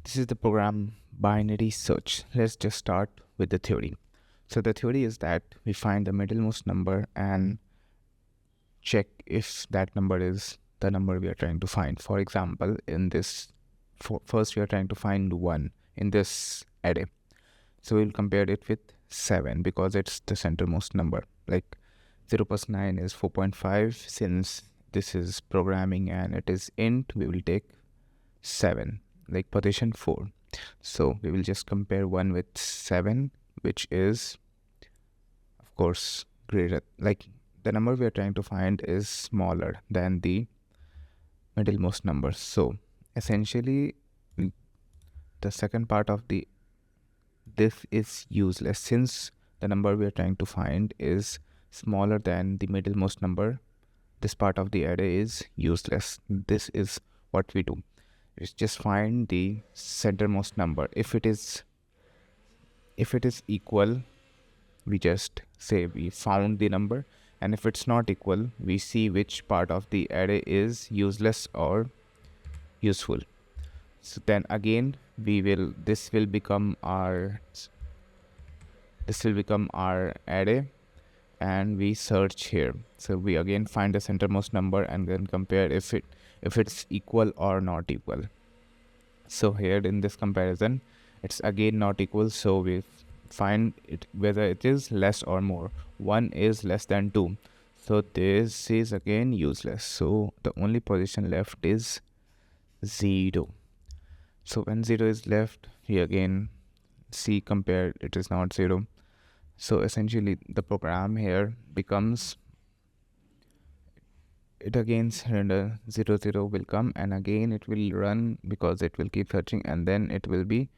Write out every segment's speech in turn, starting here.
This is the program binary search. Let's just start with the theory. So the theory is that we find the middlemost number and check if that number is the number we are trying to find. For example, in this, first we are trying to find 1 in this array. So we'll compare it with 7 because it's the centermost number. Like 0 plus 9 is 4.5. Since this is programming and it is int, we will take 7, like position 4. So we will just compare 1 with 7, which is of course greater, like the number we are trying to find is smaller than the middlemost number. So essentially the second part of this is useless. Since the number we are trying to find is smaller than the middlemost number, this part of the array is useless. This is what we do. It's just find the centermost number. If it is equal, we just say we found the number, and if it's not equal, we see which part of the array is useless or useful. So then again this will become our array, and we search here. So we again find the centermost number and then compare if it's equal or not equal. So here in this comparison, it's again not equal, so we find it whether it is less or more. 1 is less than 2, so this is again useless. So the only position left is 0. So when 0 is left, we again see compare, it is not 0. So essentially the program here becomes, it again render 0 0 will come, and again it will run because it will keep searching, and then it will be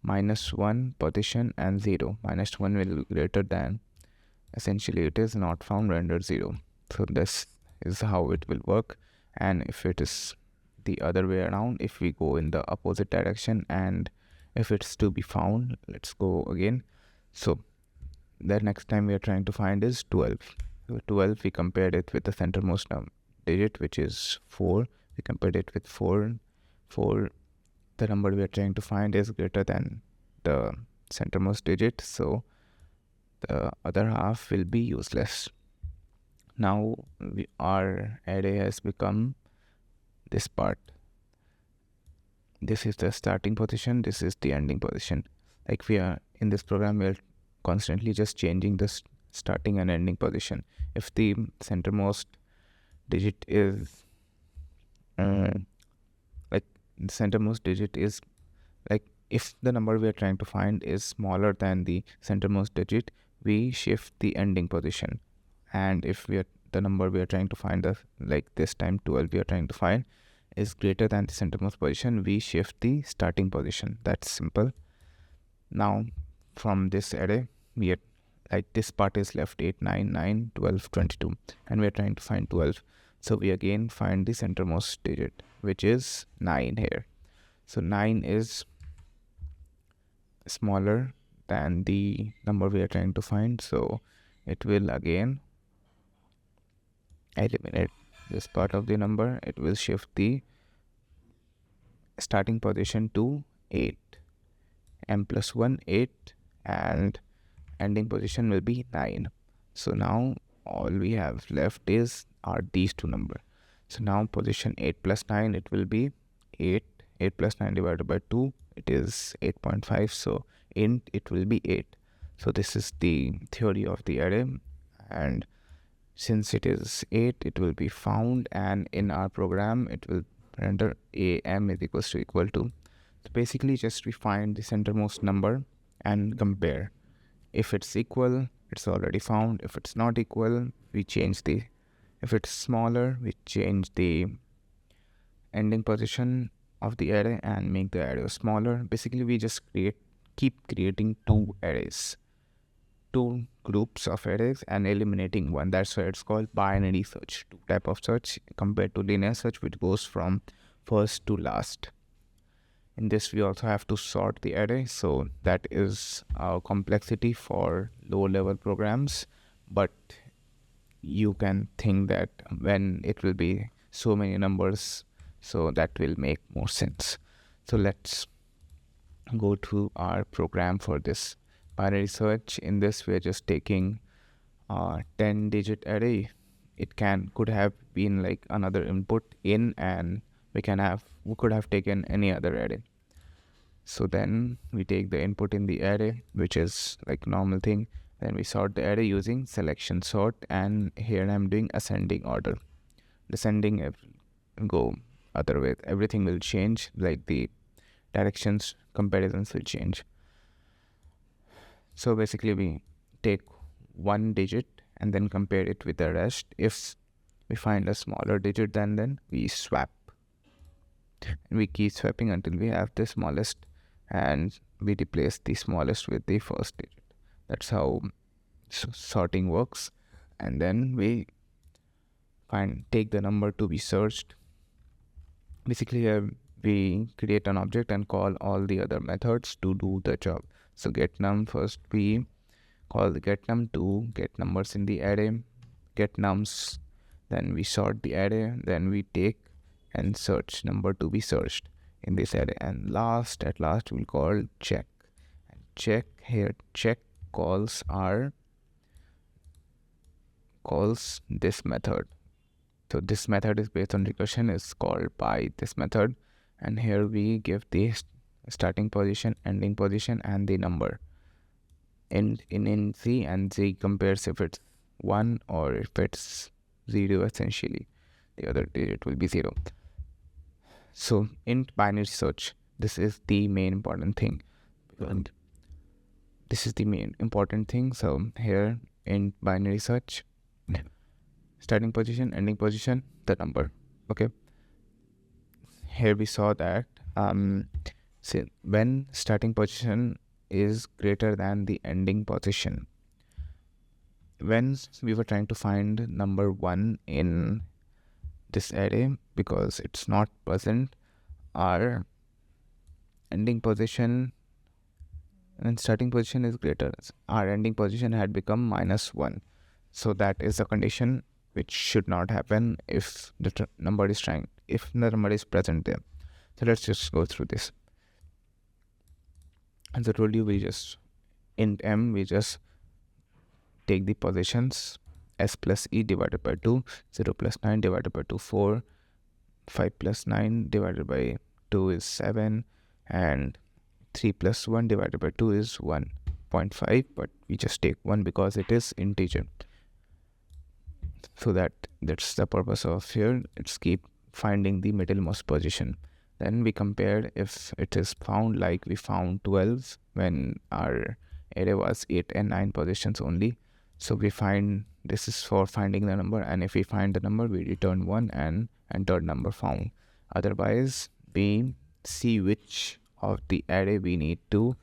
-1 position and 0. -1 will be greater than, essentially it is not found, render 0. So this is how it will work. And if it is the other way around, if we go in the opposite direction and if it's to be found, let's go again. So the next time we are trying to find is 12. So 12, we compared it with the centermost digit, which is 4. We compared it with 4. The number we are trying to find is greater than the centermost digit, so the other half will be useless. Now our array has become this part. This is the starting position, this is the ending position. Like we are in this program, we are constantly just changing the starting and ending position. If the centermost digit is if the number we are trying to find is smaller than the centermost digit, we shift the ending position. And if the number we are trying to find, like this time 12 we are trying to find, is greater than the centermost position, we shift the starting position. That's simple. Now from this array, we are like this part is left 8 9 9 12 22, and we are trying to find 12. So we again find the centermost digit, which is 9 here. So 9 is smaller than the number we are trying to find, so it will again eliminate this part of the number. It will shift the starting position to 8, m plus 1 8, and ending position will be 9. So now all we have left are these two numbers. So now position 8 plus 9, it will be 8. 8 plus 9 divided by 2, it is 8.5. So int, it will be 8. So this is the theory of the array, and since it is 8, it will be found, and in our program it will render am is equal to. So basically just we find the centermost number and compare. If it's equal, it's already found. If it's not equal, we change if it's smaller, we change the ending position of the array and make the array smaller. Basically we just keep creating two groups of arrays and eliminating one. That's why it's called binary search, two type of search compared to linear search, which goes from first to last. In this we also have to sort the array, so that is our complexity for low level programs, but you can think that when it will be so many numbers, so that will make more sense. So let's go to our program for this binary search. In this, we're just taking 10-digit array. It could have been like another input in, and we could have taken any other array. So then we take the input in the array, which is like normal thing. Then we sort the array using selection sort, and here I'm doing ascending order. Descending go other way. Everything will change, like the directions comparisons will change. So basically we take one digit and then compare it with the rest. If we find a smaller digit than then, we swap, and we keep swapping until we have the smallest, and we replace the smallest with the first digit. That's how sorting works. And then we take the number to be searched. Basically we create an object and call all the other methods to do the job. So get num, first we call the get num to get numbers in the array, get nums, then we sort the array, then we take and search number to be searched in this array, and at last we'll call check. And check calls this method. So this method is based on recursion, is called by this method, and here we give the starting position, ending position, and the number in z, and z compares if it's 1 or if it's 0. Essentially the other digit will be 0. So in binary search, this is the main important thing. So here in binary search, starting position, ending position, the number. Okay, here we saw that when starting position is greater than the ending position, when we were trying to find number 1 in this array, because it's not present, our ending position and starting position is greater, our ending position had become -1. So that is a condition which should not happen if the number is present there. So let's just go through this. As I told you, we just int m, we just take the positions s plus e divided by 2, 0 plus 9 divided by 2, 4, 5 plus 9 divided by 2 is 7, and 3 plus 1 divided by 2 is 1.5, but we just take 1 because it is integer. So that's the purpose of here. It's keep finding the middlemost position. Then we compare if it is found, like we found 12 when our array was 8 and 9 positions only. So we find, this is for finding the number, and if we find the number, we return 1 and enter number found. Otherwise, we see which of the array we need to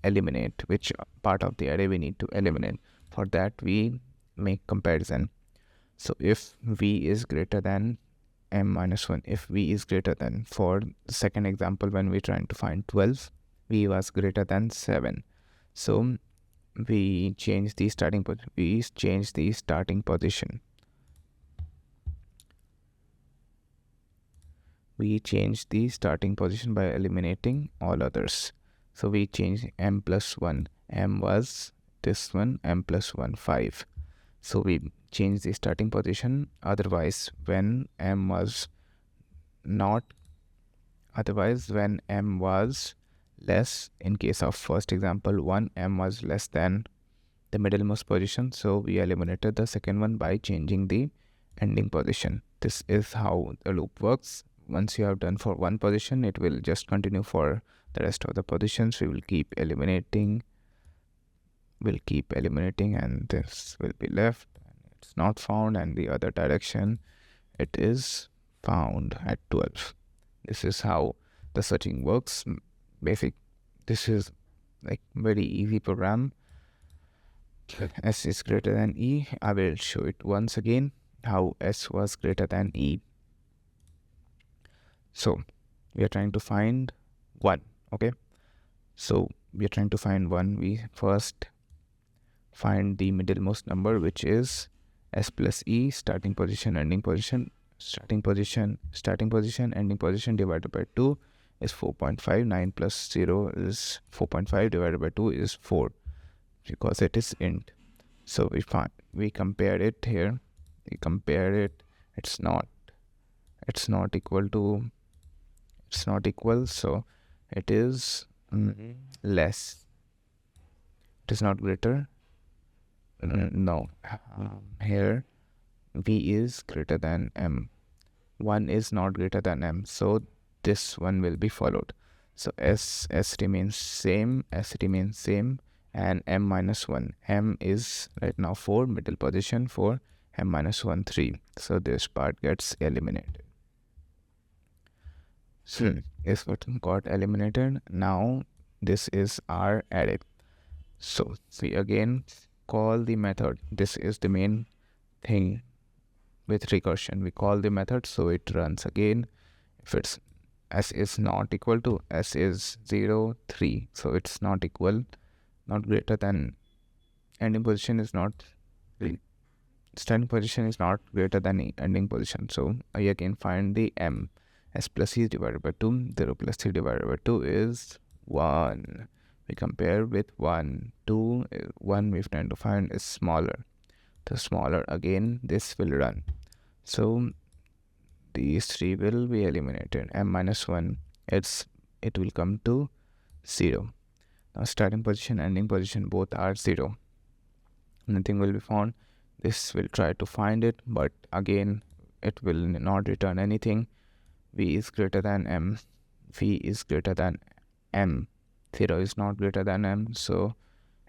eliminate, which part of the array we need to eliminate. For that, we make comparison. So if v is greater than m minus 1, if v is greater than, for the second example, when we're trying to find 12, v was greater than 7. So we change the starting position. We change the starting position by eliminating all others. So we change m plus 1. M was this one, m plus 1, 5. So we change the starting position. Otherwise, when m was less, in case of first example 1, m was less than the middlemost position, so we eliminated the second one by changing the ending position. This is how the loop works. Once you have done for one position, it will just continue for the rest of the positions. We will keep eliminating, and this will be left, and it's not found, and the other direction it is found at 12. This is how the searching works. This is like very easy program. S is greater than E. I will show it once again how S was greater than E. So we are trying to find 1. Okay, so we are trying to find 1. We first find the middlemost number, which is S plus E, starting position, ending position, ending position divided by 2, is 4.5. 9 plus 0 is 4.5, divided by 2 is 4, because it is int. So we compare it here. We compare it. It's not equal to, it's not equal, so it is less. It is not greater. No. Here v is greater than m. 1 is not greater than m, so this one will be followed. So s remains same, and m minus 1. M is right now 4, middle position, 4, m minus 1, 3. So this part gets eliminated. So this what got eliminated. Now this is our array. So we again call the method. This is the main thing with recursion. We call the method, so it runs again. If it's s is not equal to, s is 0, 3, so it's not equal, not greater than, ending position is not, starting position is not greater than the ending position. So I again find the m. S plus c divided by 2, 0 plus c divided by 2 is 1. We compare with 1, 2, 1 we're trying to find is smaller. The smaller, again this will run. So these three will be eliminated. M minus 1, it will come to 0. Now starting position, ending position, both are 0. Nothing will be found. This will try to find it, but again it will not return anything. V is greater than m. V is greater than m. 0 is not greater than m, so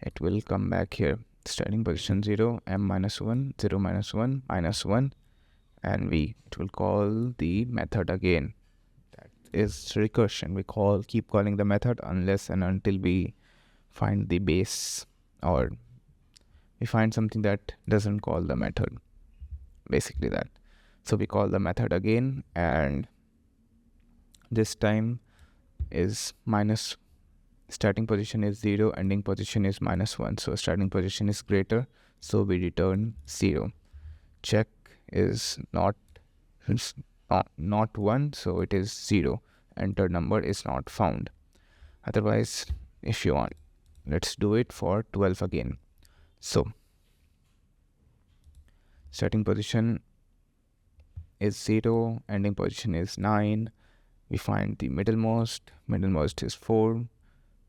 it will come back here. Starting position 0, m minus 1, 0 minus 1, minus 1, and v. It will call the method again. That is recursion. We keep calling the method unless and until we find the base, or we find something that doesn't call the method. Basically that. So we call the method again, and this time is minus, starting position is 0, ending position is minus 1. So starting position is greater, so we return 0. Check is not 1, so it is 0. Enter number is not found. Otherwise, if you want, let's do it for 12 again. So starting position is 0, ending position is 9. We find the middlemost is 4.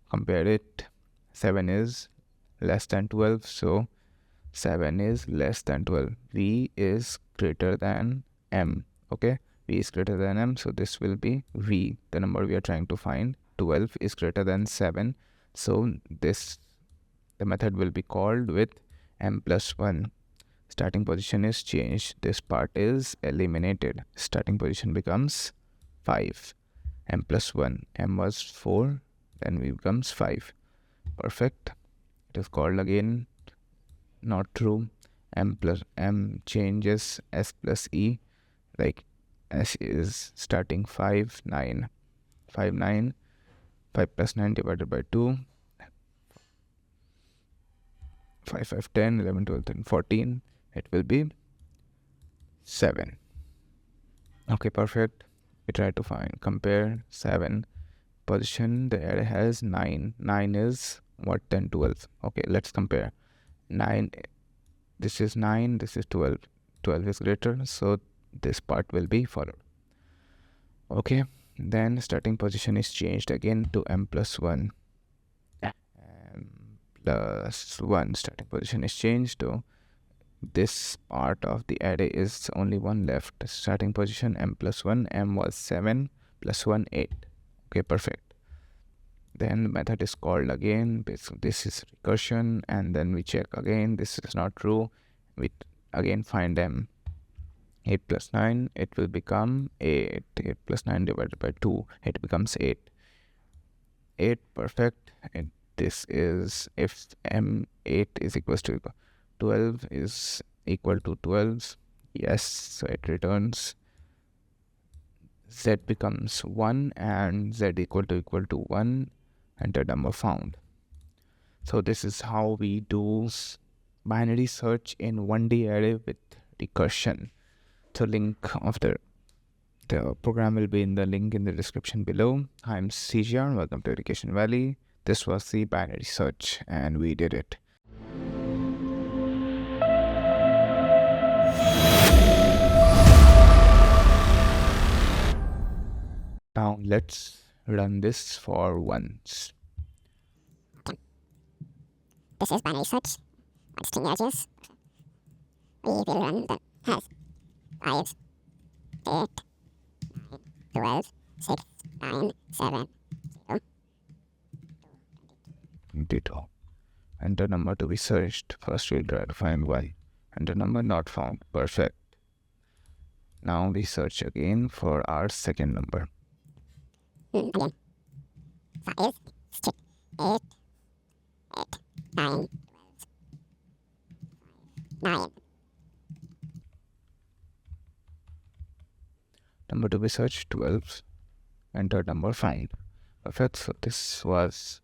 Compare it. 7 is less than 12, so 7 is less than 12. V is greater than m. Okay, v is greater than m, so this will be v, the number we are trying to find. 12 is greater than 7, so the method will be called with m plus 1. Starting position is changed. This part is eliminated. Starting position becomes 5. M plus 1. M was 4, then v becomes 5. Perfect. It is called again. Not true. M plus m changes s plus e. Like s is starting 5, 9. 5, 9. 5 plus 9 divided by 2. 5, 5, 10, 11, 12, 13, 14. It will be 7. Okay, perfect. We try to compare 7 position. The array has 9. 9 is what? 10, 12. Okay, let's compare. 9, this is 9, this is 12. 12 is greater, so this part will be followed. Okay, then starting position is changed again to m plus 1. M plus 1. Starting position is changed to, this part of the array is only one left. Starting position m plus 1. M was 7 plus 1, 8. Okay, perfect. Then the method is called again. This is recursion, and then we check again. This is not true. We again find m. 8 plus 9, it will become 8. 8 plus 9 divided by 2, it becomes 8. 8, perfect. And this is, if m8 is equals to 12 is equal to 12, yes, so it returns z becomes 1 and z equal to 1, enter number found. So this is how we do binary search in 1D array with recursion. The link of the The program will be in the link in the description below. I'm CGR, welcome to Education Valley. This was the binary search and we did it. Now let's run this for once. This is binary search on string images. We will run the has 5, 8, 12, 6, 9, 7, 0. Ditto. Enter number to be searched. First we'll try to find y. Enter number not found. Perfect. Now we search again for our second number. Again. 5, 6, 8, 8, 9, 9. Number to be searched 12. Enter number 5. Perfect. So this was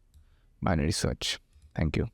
binary search. Thank you.